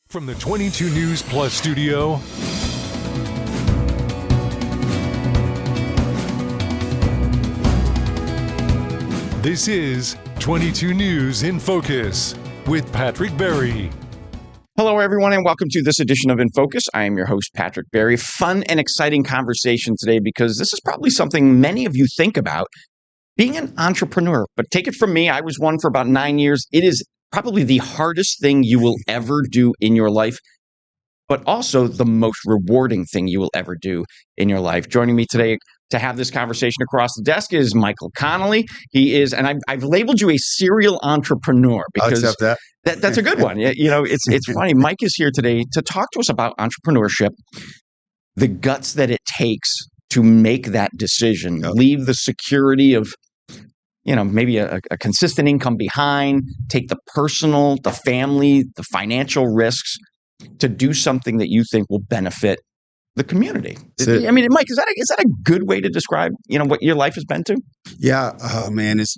From the 22 News Plus studio, this is 22 News in Focus with Patrick Berry. Hello, everyone, and welcome to this edition of In Focus. I am your host, Patrick Berry. Fun and exciting conversation today because this is probably something many of you think about, being an entrepreneur. But take it from me, I was one for about 9 years. It is probably the hardest thing you will ever do in your life, but also the most rewarding thing you will ever do in your life. Joining me today to have this conversation across the desk is Mychal Connolly. He is, and I've labeled you a serial entrepreneur because I'll accept that. That's a good one. You know, it's funny. Myke is here today to talk to us about entrepreneurship, the guts that it takes to make that decision, leave the security of, you know, maybe a consistent income behind, take the personal, the family, the financial risks to do something that you think will benefit the community. I mean, Myke, is that a good way to describe, you know, what your life has been to? Yeah. Oh, man. It's,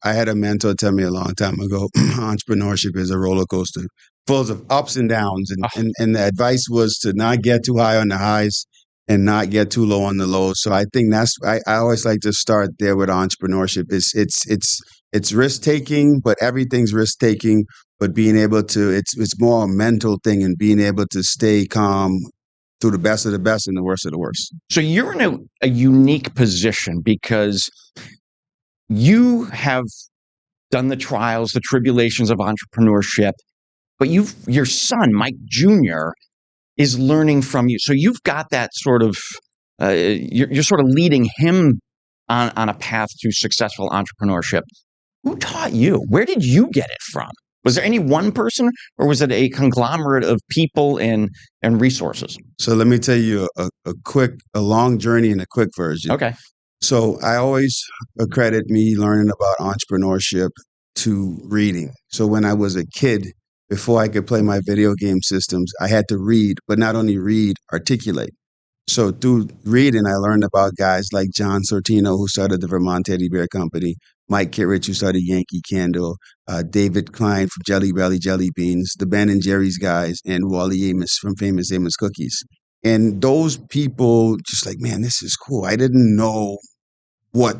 I had a mentor tell me a long time ago, entrepreneurship is a roller coaster full of ups and downs. And the advice was to not get too high on the highs and not get too low on the lows. So I think I always like to start there with entrepreneurship. It's risk taking, but everything's risk taking. But being able to, it's more a mental thing and being able to stay calm through the best of the best and the worst of the worst. So you're in a unique position because you have done the trials, the tribulations of entrepreneurship, but your son, Myke Jr., is learning from you. So you've got that sort of, you're sort of leading him on a path to successful entrepreneurship. Who taught you? Where did you get it from? Was there any one person, or was it a conglomerate of people and resources? So let me tell you a long journey and a quick version. Okay. So I always accredit me learning about entrepreneurship to reading. So when I was a kid, before I could play my video game systems, I had to read, but not only read, articulate. So through reading, I learned about guys like John Sortino, who started the Vermont Teddy Bear Company, Myke Kittredge, who started Yankee Candle, David Klein from Jelly Belly Jelly Beans, the Ben and Jerry's guys, and Wally Amos from Famous Amos Cookies. And those people just like, man, this is cool. I didn't know what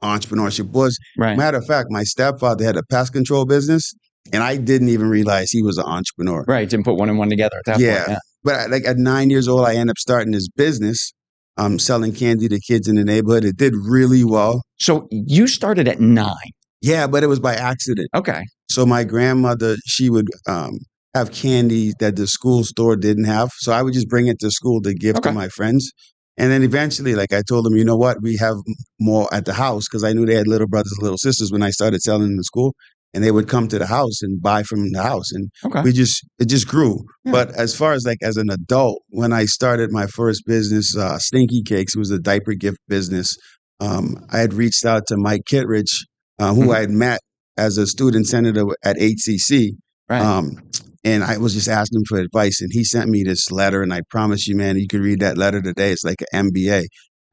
entrepreneurship was. Right. Matter of fact, my stepfather had a pest control business, and I didn't even realize he was an entrepreneur. Right. Didn't put one and one together at that point. Yeah. But like at 9 years old, I ended up starting this business, selling candy to kids in the neighborhood. It did really well. So you started at 9. Yeah, but it was by accident. Okay. So my grandmother, she would have candy that the school store didn't have. So I would just bring it to school to give to my friends. And then eventually, like I told them, you know what, we have more at the house because I knew they had little brothers and little sisters when I started selling in the school. And they would come to the house and buy from the house. And it just grew. Yeah. But as far as like as an adult, when I started my first business, Stinky Cakes, it was a diaper gift business. I had reached out to Myke Kittredge, who I had met as a student senator at HCC. Right. And I was just asking him for advice. And he sent me this letter. And I promise you, man, you could read that letter today. It's like an MBA.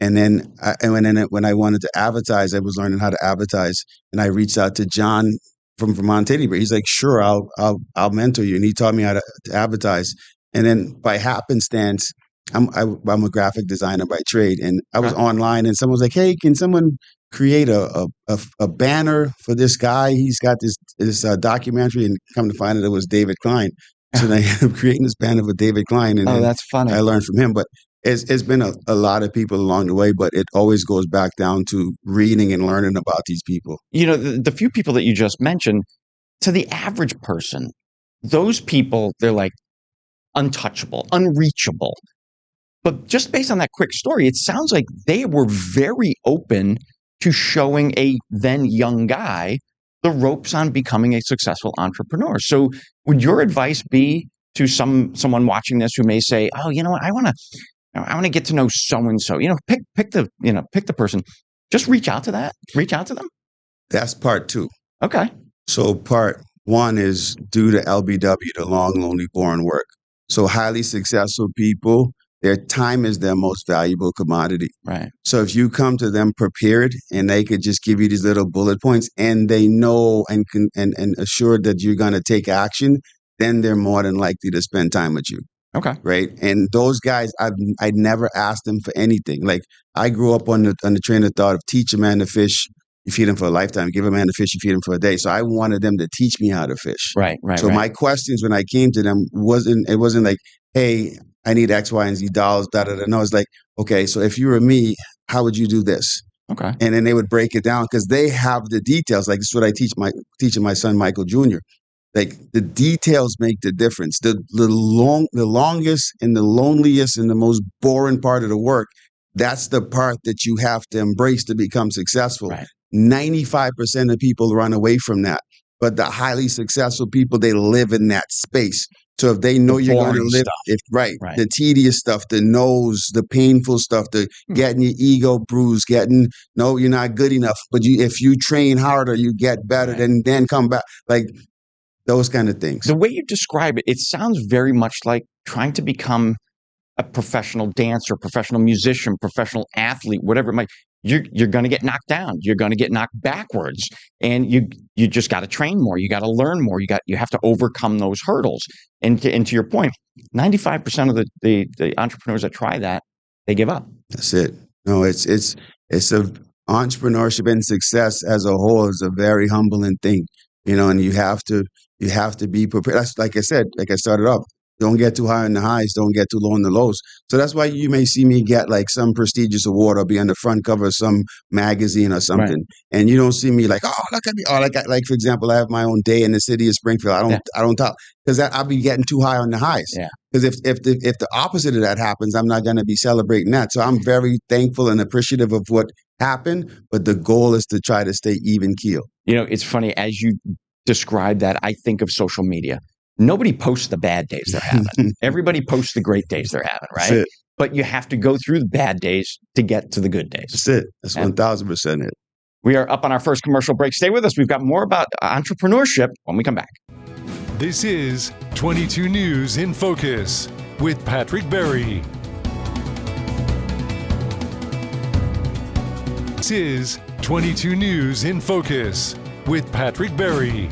And then when I wanted to advertise, I was learning how to advertise. And I reached out to John from Vermont Teddy Bear. He's like, sure, I'll mentor you. And he taught me how to advertise. And then by happenstance, I'm a graphic designer by trade. And I was online and someone was like, hey, can someone create a banner for this guy? He's got this documentary, and come to find out it was David Klein. So then I ended up creating this banner for David Klein. And that's funny. I learned from him. But it's been a lot of people along the way, but it always goes back down to reading and learning about these people. You know, the few people that you just mentioned, to the average person, those people, they're like untouchable, unreachable. But just based on that quick story, it sounds like they were very open to showing a then young guy the ropes on becoming a successful entrepreneur. So would your advice be to someone watching this who may say, oh, you know what, I want to get to know so-and-so, pick the person, just reach out to them. That's part 2. Okay. So part 1 is do the LBW, the long, lonely, boring work. So highly successful people, their time is their most valuable commodity. Right. So if you come to them prepared and they could just give you these little bullet points and they know and assured that you're going to take action, then they're more than likely to spend time with you. Okay. Right. And those guys, I never asked them for anything. Like I grew up on the train of thought of teach a man to fish, you feed him for a lifetime. Give a man to fish, you feed him for a day. So I wanted them to teach me how to fish. Right. So my questions when I came to them wasn't like, hey, I need X, Y, and Z dollars, da da da. No, it's like, okay, so if you were me, how would you do this? Okay. And then they would break it down because they have the details. Like this is what I teaching my son Mychal Jr. Like the details make the difference. The longest and the loneliest and the most boring part of the work, that's the part that you have to embrace to become successful. Right. 95% of people run away from that. But the highly successful people, they live in that space. So if they know you're going to live, right, the tedious stuff, the no's, the painful stuff, the getting your ego bruised, no, you're not good enough. But if you train harder, you get better, then come back. Like those kind of things. The way you describe it, it sounds very much like trying to become a professional dancer, professional musician, professional athlete, whatever it might. You're going to get knocked down. You're going to get knocked backwards, and you just got to train more. You got to learn more. You have to overcome those hurdles. And to your point, 95% of the entrepreneurs that try that, they give up. That's it. No, it's a entrepreneurship and success as a whole is a very humbling thing, and you have to be prepared. That's like I said, like I started off. Don't get too high on the highs. Don't get too low on the lows. So that's why you may see me get like some prestigious award or be on the front cover of some magazine or something. Right. And you don't see me like, oh, look at me. Oh, like for example, I have my own day in the city of Springfield. I don't talk because I'll be getting too high on the highs. Yeah. Because if the opposite of that happens, I'm not going to be celebrating that. So I'm very thankful and appreciative of what happened. But the goal is to try to stay even keel. It's funny as you describe that. I think of social media. Nobody posts the bad days they're having. Everybody posts the great days they're having, right? That's it. But you have to go through the bad days to get to the good days. That's it. That's 1,000% it. We are up on our first commercial break. Stay with us. We've got more about entrepreneurship when we come back. This is 22 News in Focus with Patrick Berry. This is 22 News in Focus with Patrick Berry.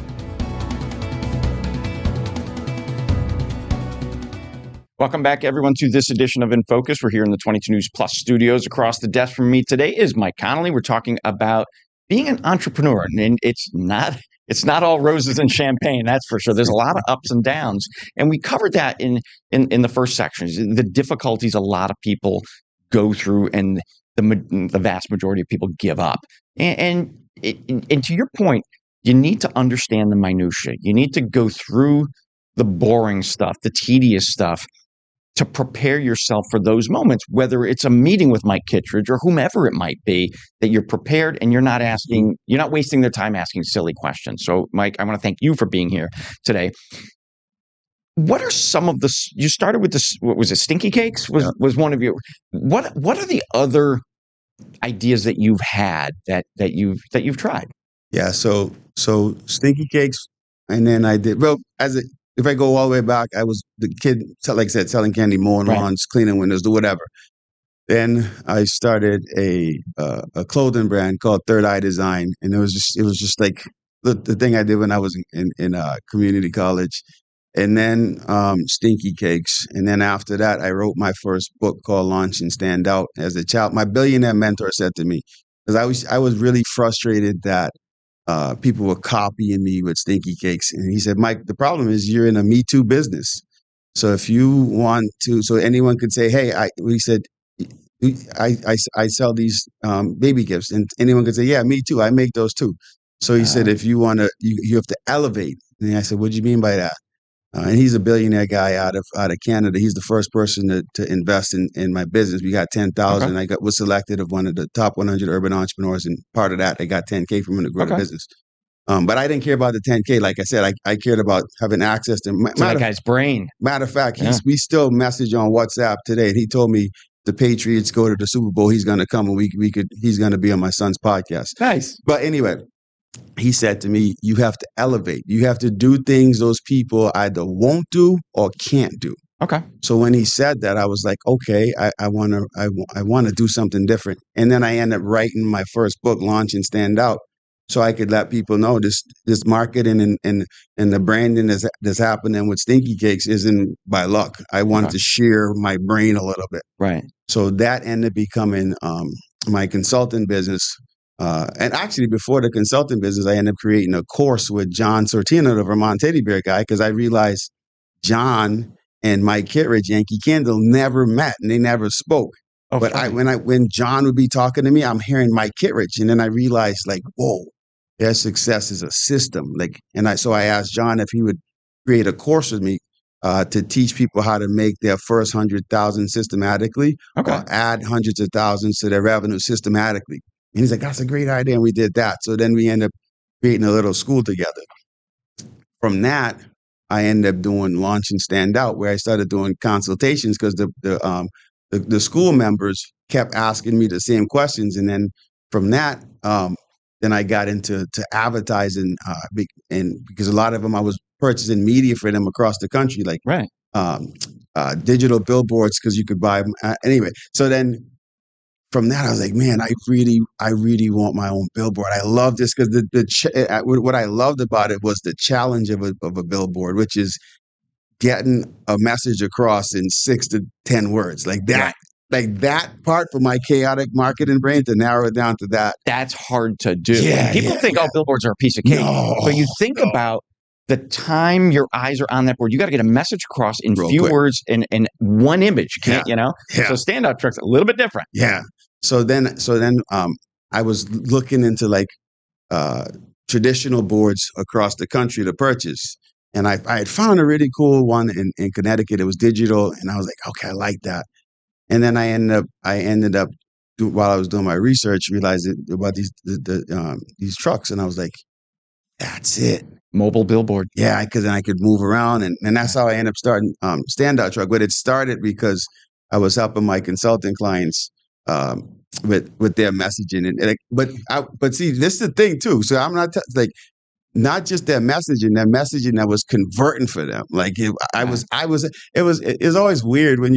Welcome back, everyone, to this edition of InFocus. We're here in the 22 News Plus studios. Across the desk from me today is Myke Connolly. We're talking about being an entrepreneur, and it's not all roses and champagne, that's for sure. There's a lot of ups and downs, and we covered that in the first section. The difficulties a lot of people go through, and the vast majority of people give up. And to your point, you need to understand the minutia. You need to go through the boring stuff, the tedious stuff, to prepare yourself for those moments, whether it's a meeting with Myke Kittredge or whomever it might be, that you're prepared and you're not wasting their time asking silly questions. So, Myke, I want to thank you for being here today. What are some of you started with this, what was it, Stinky Cakes was one of your, what are the other ideas that you've had that you've tried? Yeah, so Stinky Cakes, and then I did, if I go all the way back, I was the kid, like I said, selling candy, mowing lawns, cleaning windows, do whatever. Then I started a clothing brand called Third Eye Design, and it was just like the thing I did when I was in community college. And then Stinky Cakes, and then after that, I wrote my first book called Launch and Stand Out. As a child, my billionaire mentor said to me, because I was really frustrated that people were copying me with Stinky Cakes. And he said, Myke, the problem is you're in a Me Too business. So if you want to, so anyone could say, hey, he said, I sell these baby gifts. And anyone could say, yeah, me too. I make those too. So he said, if you want to, you have to elevate. And I said, what do you mean by that? And he's a billionaire guy out of Canada. He's the first person to invest in my business. We got 10,000. Okay. Was selected of one of the top 100 urban entrepreneurs, and part of that, I got 10K from him to grow the business. But I didn't care about the 10K. Like I said, I cared about having access to that guy's brain. Matter of fact, we still message on WhatsApp today, and he told me the Patriots go to the Super Bowl, he's going to come, and he's going to be on my son's podcast. Nice. But anyway, he said to me, you have to elevate. You have to do things those people either won't do or can't do. Okay. So when he said that, I was like, okay, I want to do something different. And then I ended up writing my first book, Launch and Stand Out. so I could let people know this marketing and the branding that's happening with Stinky Cakes isn't by luck. I wanted to share my brain a little bit. Right. So that ended up becoming my consulting business. And actually, before the consulting business, I ended up creating a course with John Sortino, the Vermont Teddy Bear guy, because I realized John and Mike Kittredge, Yankee Candle, never met and they never spoke. Oh, but funny. when John would be talking to me, I'm hearing Mike Kittredge, and then I realized, like, whoa, their success is a system. Like, so I asked John if he would create a course with me to teach people how to make their first 100,000 systematically, or add hundreds of thousands to their revenue systematically. And he's like, that's a great idea, and we did that. So then we ended up creating a little school together. From that, I ended up doing Launch and Stand Out, where I started doing consultations because the school members kept asking me the same questions. And then from that, then I got into advertising, and because a lot of them, I was purchasing media for them across the country, like digital billboards, because you could buy them. Anyway, so then from that, I was like, man, I really want my own billboard. I love this because what I loved about it was the challenge of a billboard, which is getting a message across in 6 to 10 words, like that. Like that part for my chaotic marketing brain, to narrow it down to that. That's hard to do. People think, oh, billboards are a piece of cake. But you think about the time your eyes are on that board. You got to get a message across in few words and one image. You know? So standout truck's a little bit different. Yeah. So then I was looking into like traditional boards across the country to purchase. And I had found a really cool one in Connecticut. It was digital. And I was like, okay, I like that. And then I ended up while I was doing my research, realized about these trucks. And I was like, that's it. Mobile billboard. Yeah, because then I could move around. And that's how I ended up starting Standout Truck. But it started because I was helping my consulting clients with their messaging. But see, this is the thing too. So I'm not not just their messaging that was converting for them. Like it was always weird when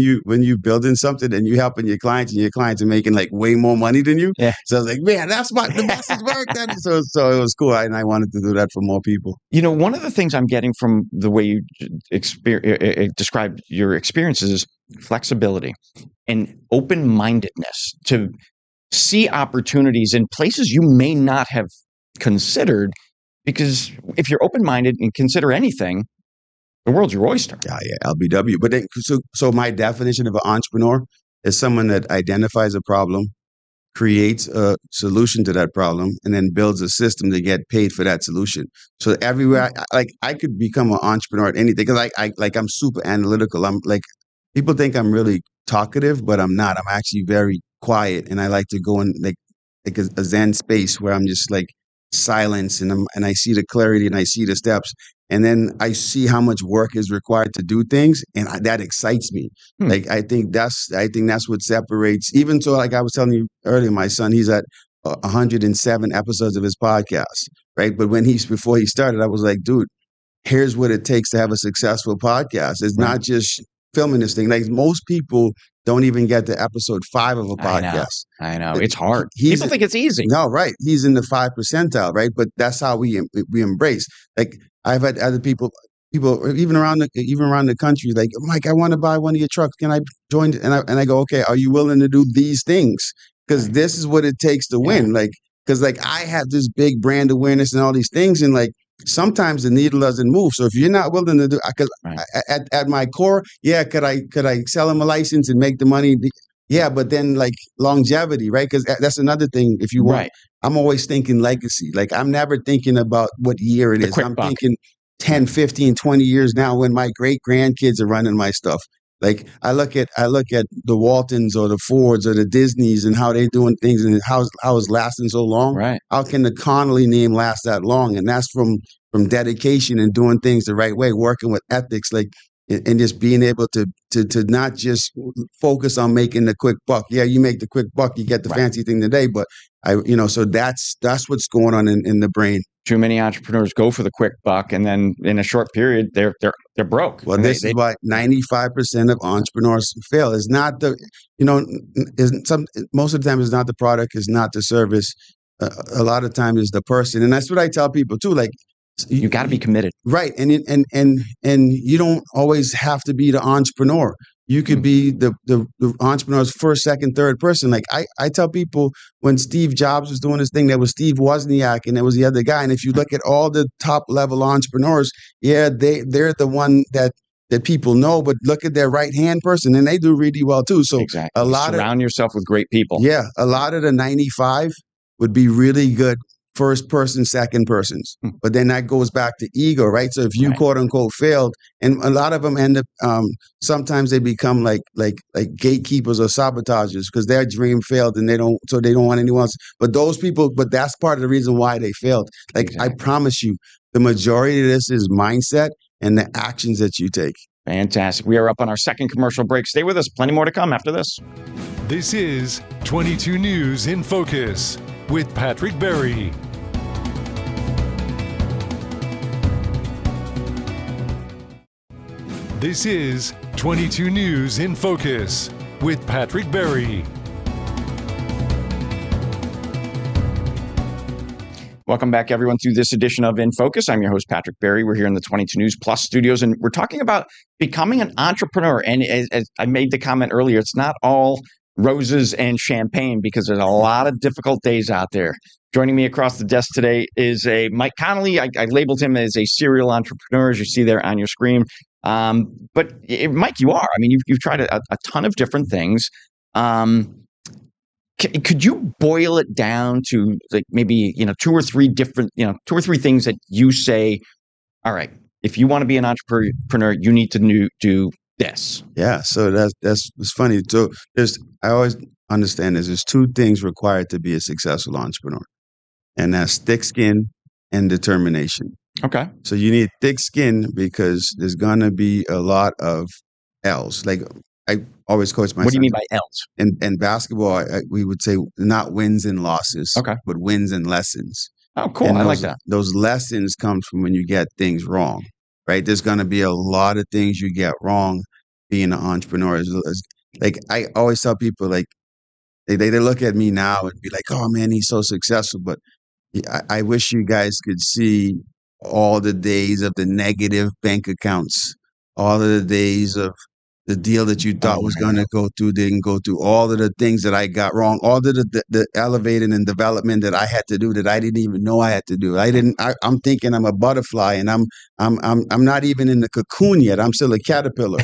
you building something and you helping your clients and your clients are making like way more money than you. Yeah. So I was like, man, that's the message worked. So it was cool. And I wanted to do that for more people. You know, one of the things I'm getting from the way you described your experiences is flexibility and open-mindedness to see opportunities in places you may not have considered, because if you're open-minded and consider anything, the world's your oyster. Yeah, LBW. But then, so my definition of an entrepreneur is someone that identifies a problem, creates a solution to that problem, and then builds a system to get paid for that solution. So everywhere, I could become an entrepreneur at anything, because I'm super analytical. I'm like, people think I'm really talkative, but I'm not. I'm actually very quiet, and I like to go in like a Zen space where I'm just like silence, and I see the clarity and I see the steps, and then I see how much work is required to do things, and that excites me. Like I think that's what separates. Even so, like I was telling you earlier, my son, he's at 107 episodes of his podcast, right? But before he started, I was like, dude, here's what it takes to have a successful podcast. It's not just filming this thing. Like most people don't even get to episode 5 of a podcast. I know. It's hard. People think it's easy. No, right. He's in the 5 percentile, right? But that's how we embrace. Like I've had other people even around the country, like, Myke, I want to buy one of your trucks. Can I join? And I go, okay, are you willing to do these things? Because this is what it takes to win. Like, because like I have this big brand awareness and all these things, and like sometimes the needle doesn't move. So if you're not willing to do, because at my core, could I sell him a license and make the money? Yeah, but then like longevity, right? Because that's another thing. If you want, I'm always thinking legacy. Like I'm never thinking about what year it is. I'm thinking 10, 15, 20 years now when my great grandkids are running my stuff. Like I look at the Waltons or the Fords or the Disneys and how they're doing things and how it's lasting so long. Right. How can the Connolly name last that long? And that's from dedication and doing things the right way, working with ethics, like and just being able to not just focus on making the quick buck. Yeah, you make the quick buck, you get the fancy thing today, but so that's what's going on in the brain. Too many entrepreneurs go for the quick buck, and then in a short period, they're broke. Well, this is why 95% of entrepreneurs fail. It's not most of the time, it's not the product, it's not the service. a lot of times is the person, and that's what I tell people too. Like You got to be committed. right? And you don't always have to be the entrepreneur. You could be the entrepreneur's first, second, third person. Like I tell people, when Steve Jobs was doing his thing, there was Steve Wozniak and there was the other guy. And if you look at all the top level entrepreneurs, yeah, they're the one that people know, but look at their right hand person and they do really well too. So Exactly. a lot surround yourself with great people. Yeah, a lot of the 95 would be really good first person, second persons. But then that goes back to ego, right? So if you quote unquote failed, and a lot of them end up, sometimes they become like gatekeepers or sabotagers because their dream failed and they don't want anyone else. But those people, but that's part of the reason why they failed. Like I promise you, the majority of this is mindset and the actions that you take. Fantastic. We are up on our second commercial break. Stay with us. Plenty more to come after this. This is 22 News in Focus with Patrick Berry. This is 22 News in Focus with Patrick Berry. Welcome back, everyone, to this edition of In Focus. I'm your host, Patrick Berry. We're here in the 22 News Plus studios, and we're talking about becoming an entrepreneur. And as I made the comment earlier, it's not all roses and champagne because there's a lot of difficult days out there. Joining me across the desk today is a Myke Connolly. I labeled him as a serial entrepreneur, as you see there on your screen. But Myke, you are. I mean, you've tried a ton of different things. Could you boil it down to like maybe two or three things that you say, all right, if you want to be an entrepreneur, you need to do this. Yeah, so that's funny. So I always understand there's two things required to be a successful entrepreneur, and that's thick skin and determination. Okay. So you need thick skin because there's gonna be a lot of L's. Like I always coach my. What do you mean by L's? In basketball, we would say not wins and losses, but wins and lessons. Oh, cool. And I like that. Those lessons come from when you get things wrong, right? There's going to be a lot of things you get wrong being an entrepreneur. Like I always tell people, like they look at me now and be like, "Oh man, he's so successful," but I wish you guys could see all the days of the negative bank accounts, all of the days of the deal that you thought was going to go through didn't go through, all of the things that I got wrong, all of the elevating and development that I had to do that I didn't even know I had to do. I'm thinking I'm a butterfly and I'm not even in the cocoon yet. I'm still a caterpillar,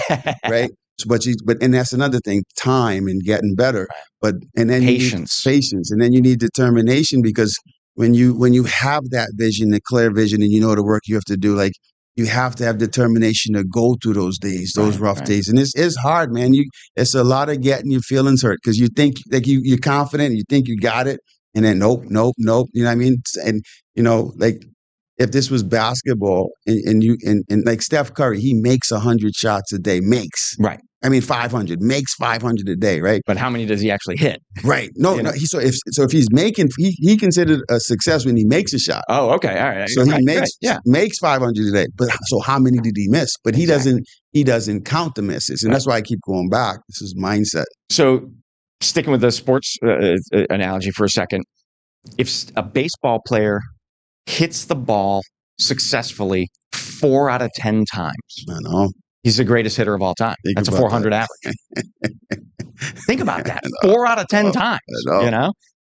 right? But that's another thing, time and getting better. But and then patience, and then you need determination because when you have that vision, the clear vision, and you know the work you have to do, like. You have to have determination to go through those days, those rough days. And it's hard, man. It's a lot of getting your feelings hurt because you think like you're confident and you think you got it. And then nope. You know what I mean? And, like if this was basketball and like Steph Curry, he makes 100 shots a day, Right. I mean, 500, makes 500 a day, right? But how many does he actually hit? Right. No. So if he's making, he considered a success when he makes a shot. Oh, okay. All right. So he makes 500 a day. But so how many did he miss? But he doesn't count the misses. And that's why I keep going back. This is mindset. So sticking with the sports analogy for a second, if a baseball player hits the ball successfully 4 out of 10 times, I know. He's the greatest hitter of all time. That's a 400 average. Think about that. 4 out of 10 times.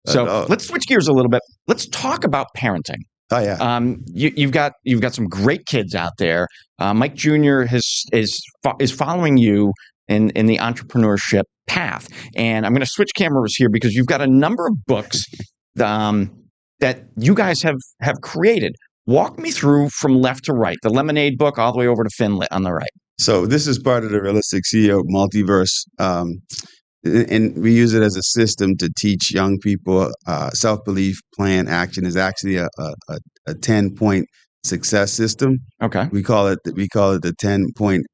So let's switch gears a little bit. Let's talk about parenting. Oh yeah. You've got some great kids out there. Myke Jr. is following you in the entrepreneurship path. And I'm going to switch cameras here because you've got a number of books that you guys have created. Walk me through from left to right, the Lemonade book all the way over to Finlit on the right. So this is part of the Realistic CEO Multiverse. And we use it as a system to teach young people self-belief, plan, action is actually a 10-point success system. Okay. We call it the 10-point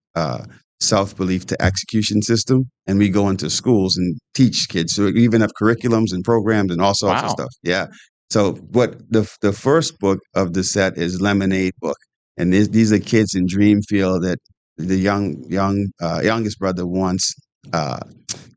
self-belief to execution system. And we go into schools and teach kids. So we even have curriculums and programs and all sorts of stuff. Yeah. So what the first book of the set is Lemonade book. And these are kids in Dreamfield that the youngest brother wants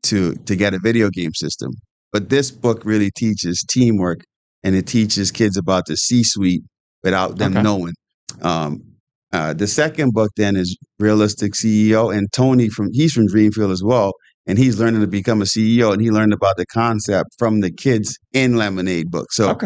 to get a video game system. But this book really teaches teamwork and it teaches kids about the C-suite without them knowing. The second book then is Realistic CEO, and Tony he's from Dreamfield as well, and he's learning to become a CEO, and he learned about the concept from the kids in Lemonade book. So,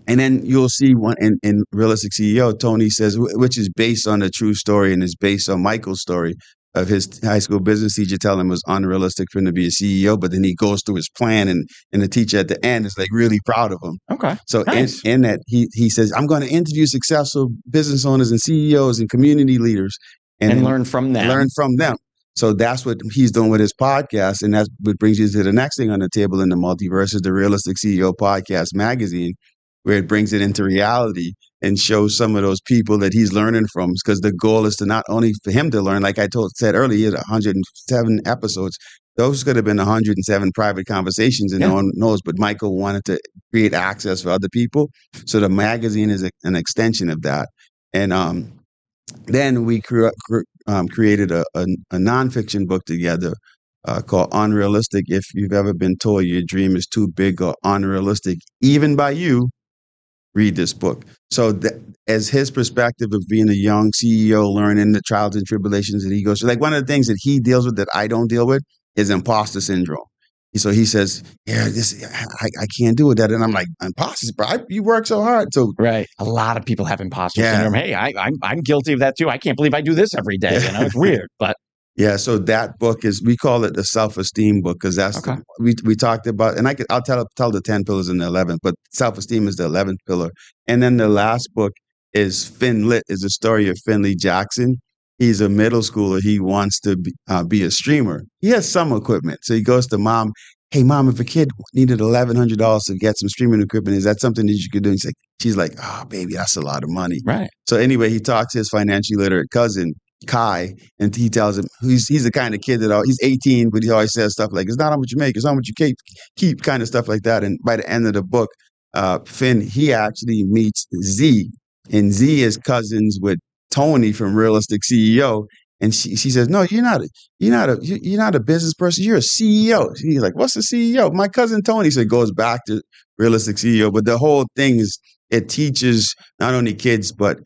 and then you'll see one in Realistic CEO, Tony says, which is based on a true story and is based on Mychal's story of his high school business teacher telling him it was unrealistic for him to be a CEO, but then he goes through his plan, and the teacher at the end is like really proud of him. So nice. in that, he says, I'm going to interview successful business owners and CEOs and community leaders and learn from them. So that's what he's doing with his podcast. And that's what brings you to the next thing on the table in the multiverse is the Realistic CEO Podcast magazine, where it brings it into reality and shows some of those people that he's learning from. Because the goal is to not only for him to learn, like I said earlier, he had 107 episodes. Those could have been 107 private conversations and no one knows, but Mychal wanted to create access for other people. So the magazine is an extension of that. And then we created a nonfiction book together called Unrealistic. If you've ever been told your dream is too big or unrealistic, even by you, read this book. So as his perspective of being a young CEO, learning the trials and tribulations that he goes through, like one of the things that he deals with that I don't deal with is imposter syndrome. So he says, I can't do that. And I'm like, imposter, bro, you work so hard. So a lot of people have imposter syndrome. Hey, I'm guilty of that too. I can't believe I do this every day. It's weird, but. Yeah, so that book we call it the self-esteem book, because that's we talked about, and I'll tell the 10 pillars in the 11th, but self-esteem is the 11th pillar. And then the last book is Finn Lit, is the story of Finley Jackson. He's a middle schooler. He wants to be a streamer. He has some equipment. So he goes to mom, hey, mom, if a kid needed $1,100 to get some streaming equipment, is that something that you could do? And she's like, oh, baby, that's a lot of money. Right. So anyway, he talks to his financially literate cousin, Kai, and he tells him he's the kind of kid that he's 18, but he always says stuff like, it's not how much you make, it's how much you keep, kind of stuff like that. And by the end of the book, Finn, he actually meets Z, and Z is cousins with Tony from Realistic CEO. And she says, no, you're not a business person. You're a CEO. He's like, what's a CEO? My cousin Tony. So it goes back to Realistic CEO. But the whole thing is it teaches not only kids, but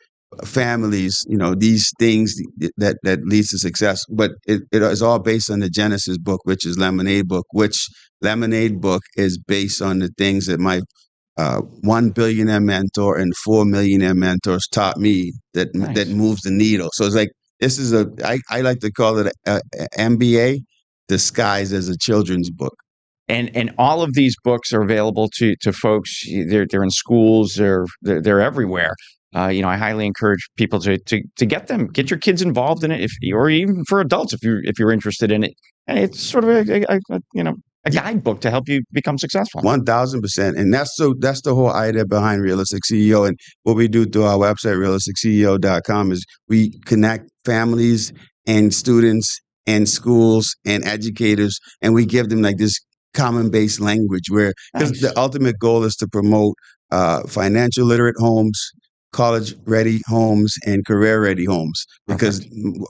families, these things that leads to success. But it is all based on the Genesis book, which is Lemonade book, which Lemonade book is based on the things that my 1 billionaire mentor and 4 millionaire mentors taught me that moves the needle. So it's like, this is I like to call it a MBA disguised as a children's book. And all of these books are available to folks. They're in schools. They're everywhere. I highly encourage people to get them, get your kids involved in it, or even for adults if you're interested in it. And it's sort of a guidebook to help you become successful. 1,000%. And that's the whole idea behind Realistic CEO. And what we do through our website, realisticceo.com, is we connect families and students and schools and educators, and we give them like this common based language because the ultimate goal is to promote financial literate homes, college-ready homes, and career-ready homes. Because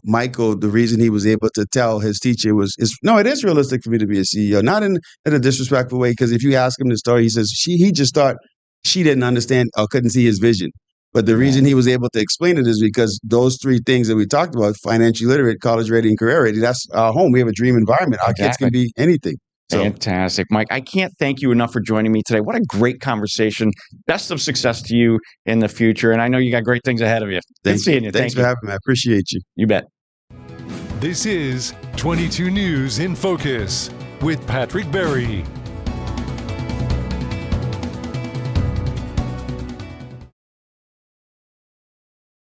Mychal, the reason he was able to tell his teacher it is realistic for me to be a CEO, not in a disrespectful way, because if you ask him the story, he says he just thought she didn't understand or couldn't see his vision. But the reason he was able to explain it is because those three things that we talked about, financially literate, college-ready, and career-ready, that's our home. We have a dream environment. Our kids can be anything. Fantastic. Myke, I can't thank you enough for joining me today. What a great conversation. Best of success to you in the future. And I know you got great things ahead of you. Good seeing you. Thanks for having me. I appreciate you. You bet. This is 22 News in Focus with Patrick Berry.